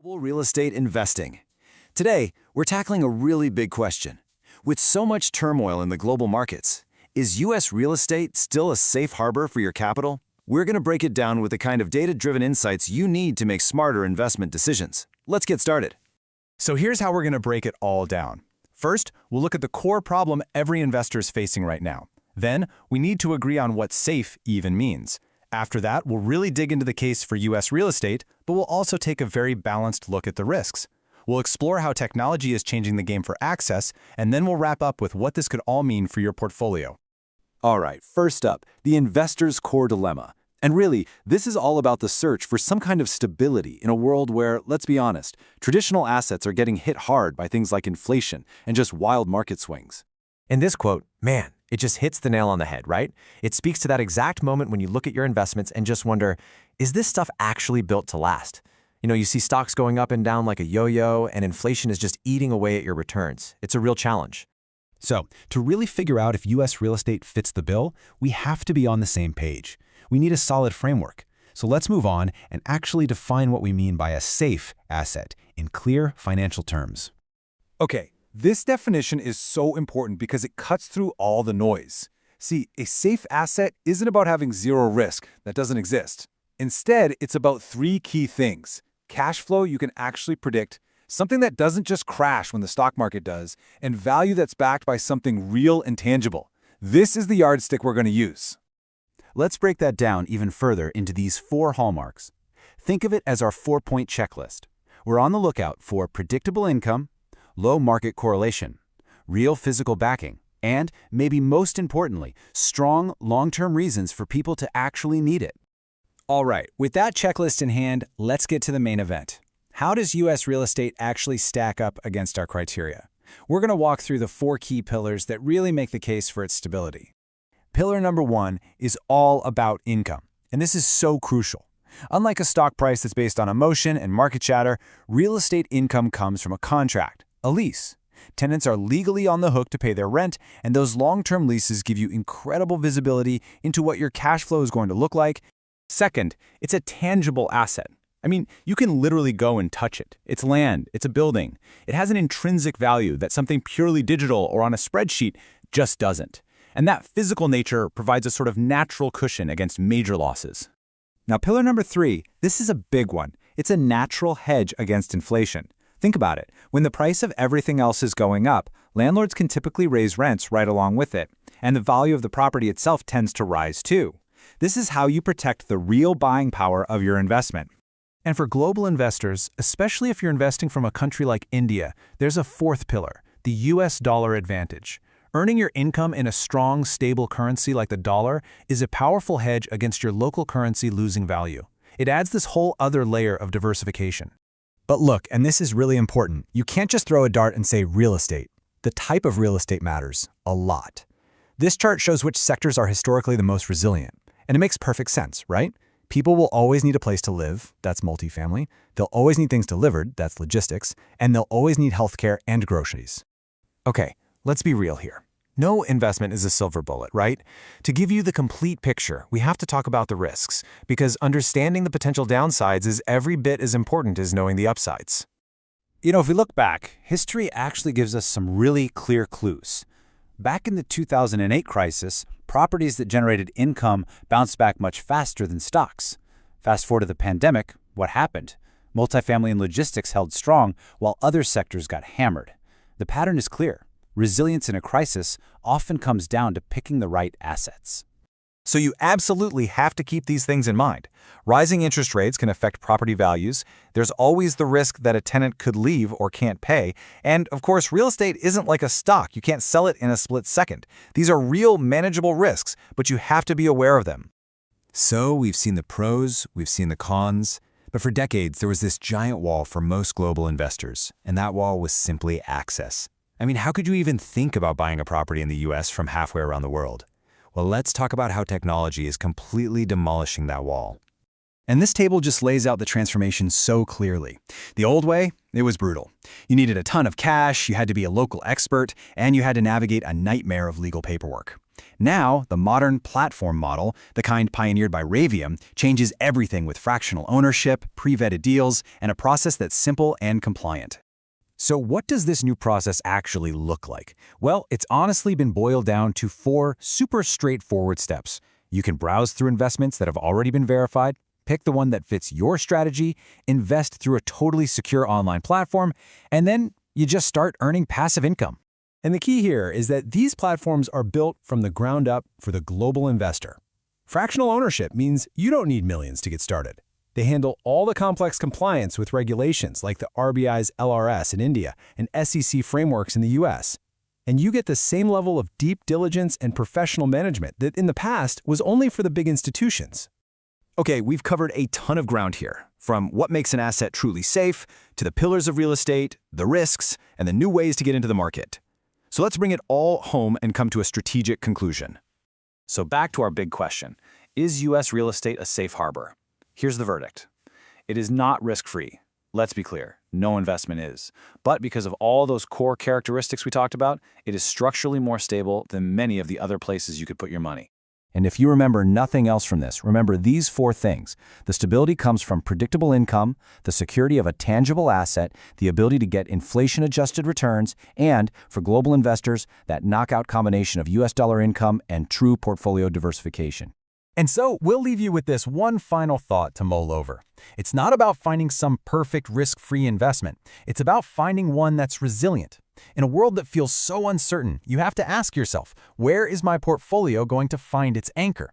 Global real estate investing. Today, we're tackling a really big question. With so much turmoil in the global markets, is U.S. real estate still a safe harbor for your capital? We're going to break it down with the kind of data-driven insights you need to make smarter investment decisions. Let's get started. So here's how we're going to break it all down. First, we'll look at the core problem every investor is facing right now. Then, we need to agree on what safe even means. After that, we'll really dig into the case for U.S. real estate, but we'll also take a very balanced look at the risks. We'll explore how technology is changing the game for access, and then we'll wrap up with what this could all mean for your portfolio. All right, first up, the investor's core dilemma. And really, this is all about the search for some kind of stability in a world where, let's be honest, traditional assets are getting hit hard by things like inflation and just wild market swings. In this quote, man, it just hits the nail on the head, right? It speaks to that exact moment when you look at your investments and just wonder, is this stuff actually built to last? You see stocks going up and down like a yo-yo, and inflation is just eating away at your returns. It's a real challenge. So, to really figure out if U.S. real estate fits the bill, we have to be on the same page. We need a solid framework. So let's move on and actually define what we mean by a safe asset in clear financial terms. Okay, this definition is so important because it cuts through all the noise. See, a safe asset isn't about having zero risk. That doesn't exist. Instead, it's about three key things. Cash flow you can actually predict, something that doesn't just crash when the stock market does, and value that's backed by something real and tangible. This is the yardstick we're going to use. Let's break that down even further into these 4 hallmarks. Think of it as our 4-point checklist. We're on the lookout for predictable income, low market correlation, real physical backing, and, maybe most importantly, strong long-term reasons for people to actually need it. All right, with that checklist in hand, let's get to the main event. How does U.S. real estate actually stack up against our criteria? We're going to walk through the 4 key pillars that really make the case for its stability. Pillar number 1 is all about income, and this is so crucial. Unlike a stock price that's based on emotion and market chatter, real estate income comes from a contract, a lease. Tenants are legally on the hook to pay their rent, and those long-term leases give you incredible visibility into what your cash flow is going to look like. Second, it's a tangible asset. You can literally go and touch it. It's land, it's a building. It has an intrinsic value that something purely digital or on a spreadsheet just doesn't. And that physical nature provides a sort of natural cushion against major losses. Now, pillar number 3, this is a big one. It's a natural hedge against inflation. Think about it. When the price of everything else is going up, landlords can typically raise rents right along with it, and the value of the property itself tends to rise too. This is how you protect the real buying power of your investment. And for global investors, especially if you're investing from a country like India, there's a 4th pillar, the U.S. dollar advantage. Earning your income in a strong, stable currency like the dollar is a powerful hedge against your local currency losing value. It adds this whole other layer of diversification. But look, and this is really important, you can't just throw a dart and say real estate. The type of real estate matters a lot. This chart shows which sectors are historically the most resilient. And it makes perfect sense, right? People will always need a place to live, that's multifamily. They'll always need things delivered, that's logistics. And they'll always need healthcare and groceries. Okay, let's be real here. No investment is a silver bullet, right? To give you the complete picture, we have to talk about the risks, because understanding the potential downsides is every bit as important as knowing the upsides. If we look back, history actually gives us some really clear clues. Back in the 2008 crisis, properties that generated income bounced back much faster than stocks. Fast forward to the pandemic, what happened? Multifamily and logistics held strong while other sectors got hammered. The pattern is clear. Resilience in a crisis often comes down to picking the right assets. So you absolutely have to keep these things in mind. Rising interest rates can affect property values. There's always the risk that a tenant could leave or can't pay. And of course, real estate isn't like a stock. You can't sell it in a split second. These are real manageable risks, but you have to be aware of them. So we've seen the pros, we've seen the cons, but for decades there was this giant wall for most global investors, and that wall was simply access. How could you even think about buying a property in the US from halfway around the world? Well, let's talk about how technology is completely demolishing that wall. And this table just lays out the transformation so clearly. The old way, it was brutal. You needed a ton of cash, you had to be a local expert, and you had to navigate a nightmare of legal paperwork. Now, the modern platform model, the kind pioneered by Raveum, changes everything with fractional ownership, pre-vetted deals, and a process that's simple and compliant. So what does this new process actually look like? Well, it's honestly been boiled down to 4 super straightforward steps. You can browse through investments that have already been verified, pick the one that fits your strategy, invest through a totally secure online platform, and then you just start earning passive income. And the key here is that these platforms are built from the ground up for the global investor. Fractional ownership means you don't need millions to get started. They handle all the complex compliance with regulations like the RBI's LRS in India and SEC frameworks in the US. And you get the same level of deep diligence and professional management that in the past was only for the big institutions. Okay, we've covered a ton of ground here, from what makes an asset truly safe, to the pillars of real estate, the risks, and the new ways to get into the market. So let's bring it all home and come to a strategic conclusion. So back to our big question. Is U.S. real estate a safe harbor? Here's the verdict. It is not risk-free. Let's be clear, no investment is. But because of all those core characteristics we talked about, it is structurally more stable than many of the other places you could put your money. And if you remember nothing else from this, remember these 4 things. The stability comes from predictable income, the security of a tangible asset, the ability to get inflation-adjusted returns, and, for global investors, that knockout combination of US dollar income and true portfolio diversification. And so we'll leave you with this one final thought to mull over. It's not about finding some perfect risk-free investment. It's about finding one that's resilient. In a world that feels so uncertain, you have to ask yourself, where is my portfolio going to find its anchor?